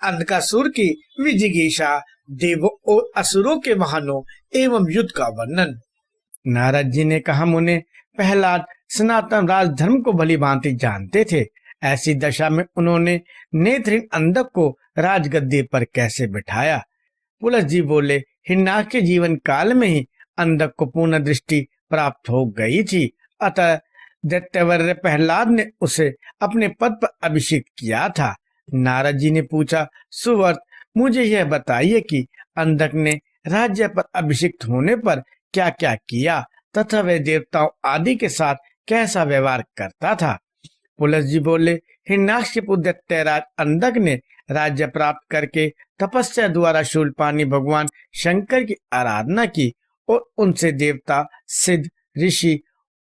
अंधकासुर की विजिगीषा, देवों और असुरों के वाहनों एवं युद्ध का वर्णन। नारद जी ने कहा, मुने, प्रहलाद सनातन राजधर्म को भली भांति जानते थे। ऐसी दशा में उन्होंने नेत्रहीन अंधक को राजगद्दी पर कैसे बिठाया? पुलस जी बोले, हिरण्याक्ष के जीवन काल में ही अंधक को पूर्ण दृष्टि प्राप्त हो गई थी। अतः दैत्यवर्य प्रहलाद ने उसे अपने पद पर अभिषेक किया था। नारद जी ने पूछा, सुवर्त, मुझे यह बताइए कि अंधक ने राज्य पर अभिषिक्त होने पर क्या क्या किया तथा वह देवताओं आदि के साथ कैसा व्यवहार करता था? पुलस जी बोले, हिरण्याक्ष के पुत्र दैत्यराज अंधक ने राज्य प्राप्त करके तपस्या द्वारा शूलपाणी भगवान शंकर की आराधना की और उनसे देवता, सिद्ध, ऋषि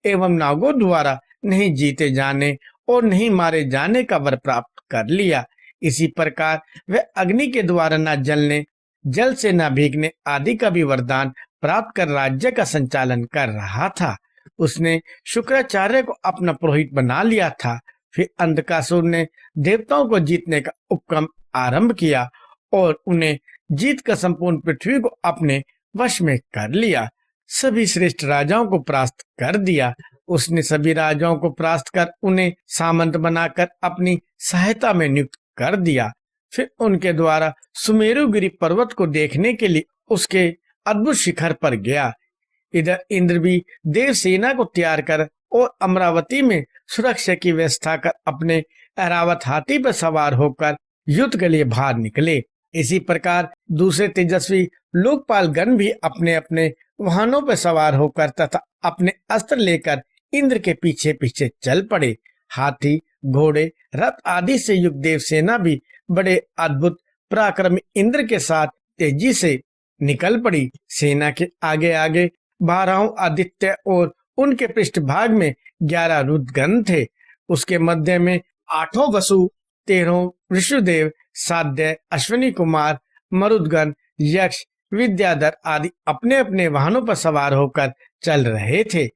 एवं नागों द्वारा नहीं जीते जाने और नहीं मारे जाने का वर प्राप्त कर लिया। इसी प्रकार वह अग्नि के द्वारा न जलने, जल से न भीगने आदि का भी वरदान प्राप्त कर राज्य का संचालन कर रहा था। उसने शुक्राचार्य को अपना पुरोहित बना लिया था। फिर अंधकासुर ने देवताओं को जीतने का उपक्रम आरंभ किया और उन्हें जीत कर संपूर्ण पृथ्वी को अपने वश में कर लिया। सभी श्रेष्ठ राजाओं को परास्त कर दिया। उसने सभी राजाओं को परास्त कर उन्हें सामंत बनाकर अपनी सहायता में नियुक्त कर दिया। फिर उनके द्वारा सुमेरुगिरी पर्वत को देखने के लिए उसके अद्भुत शिखर पर गया। इधर इंद्र भी देवसेना को तैयार कर और अमरावती में सुरक्षा की व्यवस्था कर अपने ऐरावत हाथी पर सवार होकर युद्ध के लिए बाहर निकले। इसी प्रकार दूसरे तेजस्वी लोकपाल गण भी अपने अपने वाहनों पर सवार होकर तथा अपने अस्त्र लेकर इंद्र के पीछे पीछे चल पड़े। हाथी, घोड़े, रथ आदि से युक्त देवसेना भी बड़े अद्भुत पराक्रमी इंद्र के साथ तेजी से निकल पड़ी। सेना के आगे आगे 12 आदित्य और उनके पृष्ठभाग में 11 रुद्रगण थे। उसके मध्य में 8 वसु, 13 ऋषिदेव, साध्य, अश्विनी कुमार, मरुदगण, यक्ष, विद्याधर आदि अपने अपने वाहनों पर सवार होकर चल रहे थे।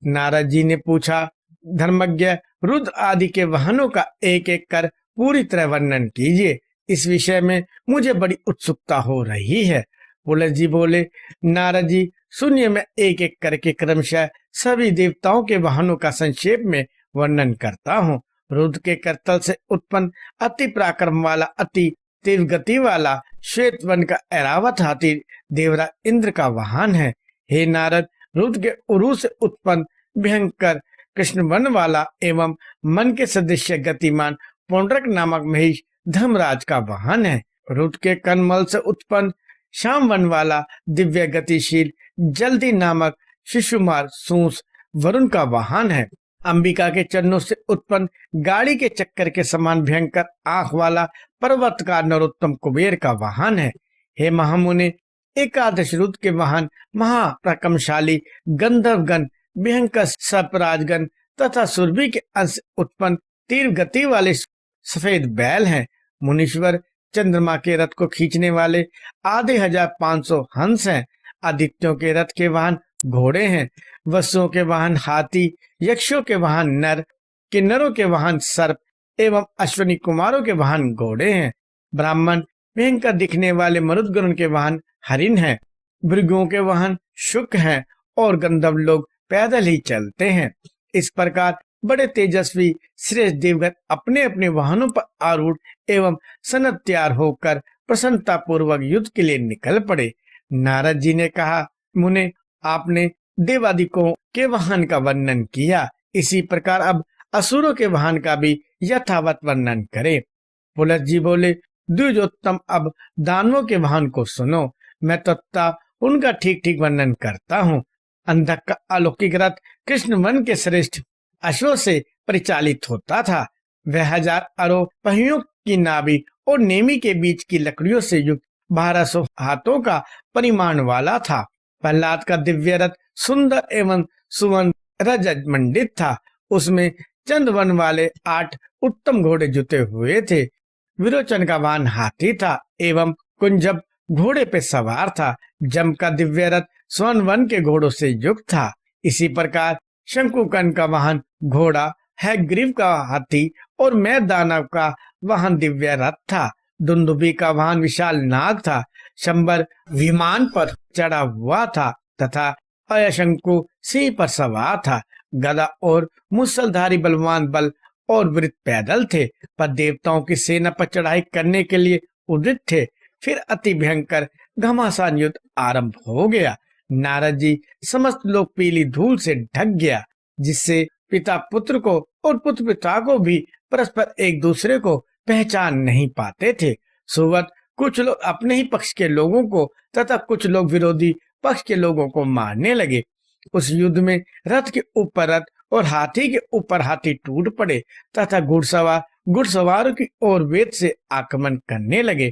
नारद जी ने पूछा, धर्मज्ञ, रुद्र आदि के वाहनों का एक एक कर पूरी तरह वर्णन कीजिए। इस विषय में मुझे बड़ी उत्सुकता हो रही है। पुलस जी बोले, नारद जी, सुनिए, मैं एक एक करके क्रमशः सभी देवताओं के वाहनों का संक्षेप में वर्णन करता हूँ। रुद्र के करतल से उत्पन्न अति पराक्रम वाला, अति तीव्र गति वाला श्वेत वन का ऐरावत हाथी देवराज इंद्र का वाहन है। हे नारद, रुद्र के उरु से उत्पन्न भयंकर कृष्ण वन वाला एवं मन के सदृश गतिमान पौंड्रक नामक महेश धर्मराज का वाहन है। रुद्र के कनमल से उत्पन्न श्याम वन वाला दिव्य गतिशील जल्दी नामक शिशुमार सूस वरुण का वाहन है। अंबिका के चरणों से उत्पन्न गाड़ी के चक्कर के समान भयंकर आंख वाला पर्वतकार नरोत्तम कुबेर का वाहन है। हे महामुने, एकादश रुद्र के वाहन महाप्रकमशाली गंधर्वगण, भयंकर सर्पराजगण तथा सुरभि के अंश उत्पन्न तीव्र गति वाले सफेद बैल हैं। मुनीश्वर चंद्रमा के रथ को खींचने वाले आधे 1500 हंस हैं। आदित्यों के रथ के वाहन घोड़े हैं। वसुओं के वाहन हाथी, यक्षों के वाहन नर, किन्नरों के वाहन सर्प एवं अश्विनी कुमारों के वाहन घोड़े हैं। ब्राह्मण भयंकर दिखने वाले मरुदगण के वाहन हरिण हैं। भृगुओं के वाहन शुक हैं और गंधर्व लोग पैदल ही चलते हैं। इस प्रकार बड़े तेजस्वी श्रेष्ठ देवगण अपने अपने वाहनों पर आरूढ़ एवं सनद तैयार होकर प्रसन्नता पूर्वक युद्ध के लिए निकल पड़े। नारद जी ने कहा, मुने, आपने देवादिकों के वाहन का वर्णन किया, इसी प्रकार अब असुरों के वाहन का भी यथावत वर्णन करें। पुलस जी बोले, द्विजोत्तम, अब दानवों के वाहन को सुनो। मैं तत्ता उनका ठीक ठीक वर्णन करता हूँ। अंधक का अलौकिक रथ कृष्ण वन के श्रेष्ठ अश्वों से परिचालित होता था। वह 1000 अरो पहियों की नाभि और नेमी के बीच की लकड़ियों से युक्त 1200 हाथों का परिमाण वाला था। प्रहलाद का दिव्य रथ सुंदर एवं सुवर्ण रजत मंडित था। उसमें चंद्रवन वाले 8 उत्तम घोड़े जुते हुए थे। विरोचन का वाहन हाथी था एवं कुंजब घोड़े पे सवार था। जम का दिव्य रथ स्वर्ण वन के घोड़ों से युक्त था। इसी प्रकार शंकुकन का वाहन घोड़ा है, ग्रीव का हाथी और मैं दानव का वाहन दिव्य रथ था। दुंदुभी का वाहन विशाल नाग था। शंबर विमान पर चढ़ा हुआ था तथा अयशंकु सिंह पर सवार था। गदा और मुसलधारी बलवान बल और वृत्त पैदल थे, पर देवताओं की सेना पर चढ़ाई करने के लिए उदित थे। फिर अति भयंकर घमासान युद्ध आरंभ हो गया। नारद जी समस्त लोग पीली धूल से ढक गया, जिससे पिता पुत्र को और पुत्र पिता को भी परस्पर एक दूसरे को पहचान नहीं पाते थे। सुवत कुछ लोग अपने ही पक्ष के लोगों को तथा कुछ लोग विरोधी पक्ष के लोगों को मारने लगे। उस युद्ध में रथ के ऊपर रथ और हाथी के ऊपर हाथी टूट पड़े तथा घुड़सवार घुड़सवारों की ओर वेद से आक्रमण करने लगे।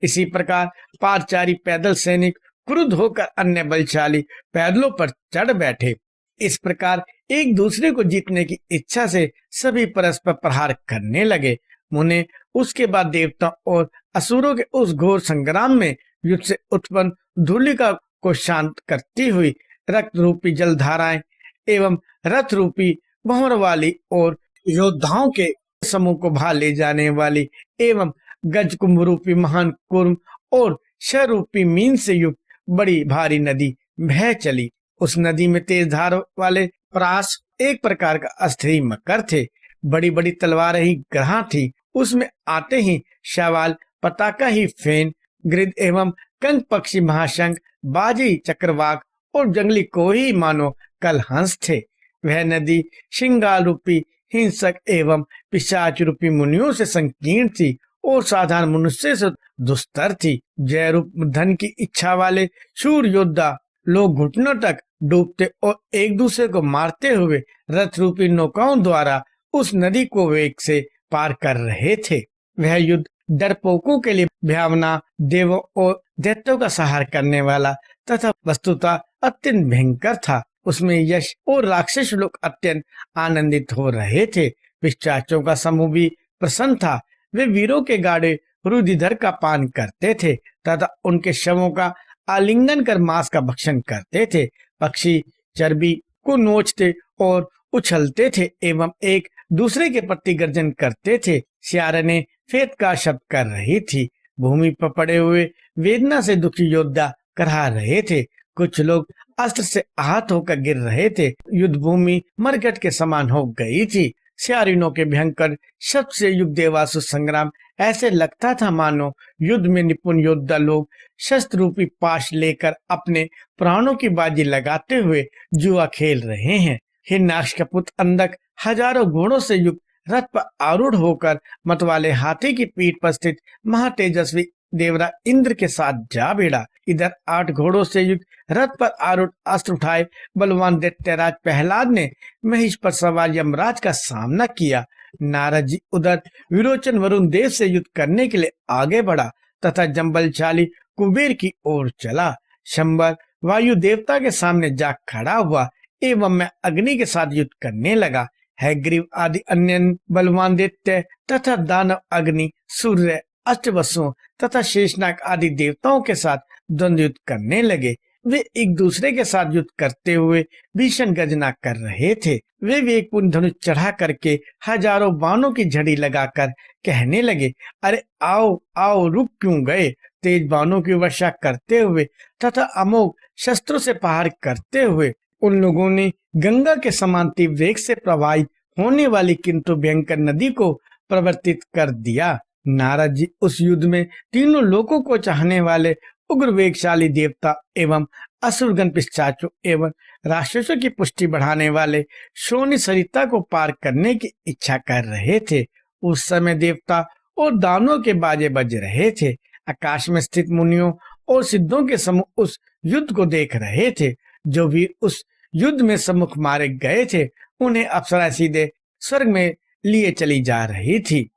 इसी प्रकार पादचारी पैदल सैनिक क्रुद्ध होकर अन्य बलशाली पैदलों पर चढ़ बैठे। इस प्रकार एक दूसरे को जीतने की इच्छा से सभी परस्पर प्रहार करने लगे। मुने उसके बाद देवता और असुरों के उस घोर संग्राम में युद्ध से उत्पन्न धूलिका को शांत करती हुई रक्त रूपी जलधाराएं एवं रथ रूपी भंवर वाली और योद्धाओं के समूह को भा ले जाने वाली एवं गज कुंभ रूपी महान कुर्म और शर रूपी मीन से युक्त बड़ी भारी नदी बह चली। उस नदी में तेज धार वाले प्रास एक प्रकार का अस्थि मकर थे। बड़ी बड़ी तलवारें ही ग्रह थी। उसमें आते ही शैवाल पताका ही फेन गृद एवं कंक पक्षी महाशंख बाजी चक्रवाक और जंगली कोई मानो कल हंस थे। वह नदी श्रृंगार रूपी हिंसक एवं पिशाच रूपी मुनियों से संकीर्ण थी और साधारण मनुष्य से दुस्तर थी। जय रूप धन की इच्छा वाले शूर योद्धा लोग घुटनों तक डूबते और एक दूसरे को मारते हुए रथ रूपी नौकाओं द्वारा उस नदी को वेग से पार कर रहे थे। वह युद्ध डरपोकों के लिए भयावना, देवों और दैत्यों का सहार करने वाला तथा वस्तुतः अत्यंत भयंकर था। उसमें यश और राक्षस लोग अत्यंत आनंदित हो रहे थे। पिशाचों का समूह भी प्रसन्न था। वे वीरों के गाड़े रुधिर का पान करते थे तथा उनके शवों का आलिंगन कर मांस का भक्षण करते थे। पक्षी चर्बी को नोचते और उछलते थे एवं एक दूसरे के प्रति गर्जन करते थे। सियारने फेत का शब्द कर रही थी। भूमि पर पड़े हुए वेदना से दुखी योद्धा करहा रहे थे। कुछ लोग अस्त्र से आहत होकर गिर रहे थे। युद्ध भूमि मरघट के समान हो गई थी। सियारिनों के भयंकर शब्द से युग देवासुर संग्राम ऐसे लगता था मानो युद्ध में निपुण योद्धा लोग शस्त्र रूपी पाश लेकर अपने प्राणों की बाजी लगाते हुए जुआ खेल रहे हैं। हिरण्याक्ष का पुत्र अंधक हजारों घोड़ों से युक्त रथ पर आरूढ़ होकर मतवाले हाथी की पीठ पर स्थित महातेजस्वी देवरा इंद्र के साथ जा भिड़ा। इधर 8 घोड़ों से युक्त रथ पर आरूढ़ अस्त्र उठाए बलवान दैत्यराज प्रहलाद ने महिष पर सवार यमराज का सामना किया। नारद जी उधर विरोचन वरुण देव से युद्ध करने के लिए आगे बढ़ा तथा जंबलशाली कुबेर की ओर चला। शंबर वायु देवता के सामने जा खड़ा हुआ एवं मैं अग्नि के साथ युद्ध करने लगा। हैग्रीव आदि अन्य बलवान दैत्य तथा दानव अग्नि, सूर्य, अष्टवसुओं तथा शेषनाग आदि देवताओं के साथ द्वंद्व युद्ध करने लगे। वे एक दूसरे के साथ युद्ध करते हुए भीषण गर्जना कर रहे थे। वे वेगपूर्ण धनुष चढ़ा करके हजारों बाणों की झड़ी लगाकर कहने लगे, अरे आओ आओ, रुक क्यों गए। तेज बाणों की वर्षा करते हुए तथा अमोघ शस्त्रों से प्रहार करते हुए उन लोगों ने गंगा के समान तीव्र वेग से प्रवाहित होने वाली किंतु भयंकर नदी को प्रवर्तित कर दिया। नारद जी उस युद्ध में तीनों लोकों को चाहने वाले उग्र वेगशाली देवता एवं असुरगण पिशाचों एवं राक्षसों की पुष्टि बढ़ाने वाले शोणी सरिता को पार करने की इच्छा कर रहे थे। उस समय देवता और दानों के बाजे बज रहे थे। आकाश में स्थित मुनियों और सिद्धों के समूह उस युद्ध को देख रहे थे। जो वीर उस युद्ध में सम्मुख मारे गए थे उन्हें अप्सरा सीधे स्वर्ग में लिए चली जा रही थी।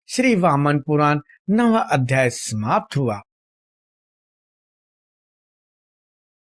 श्री वामन पुराण 9वां अध्याय समाप्त हुआ।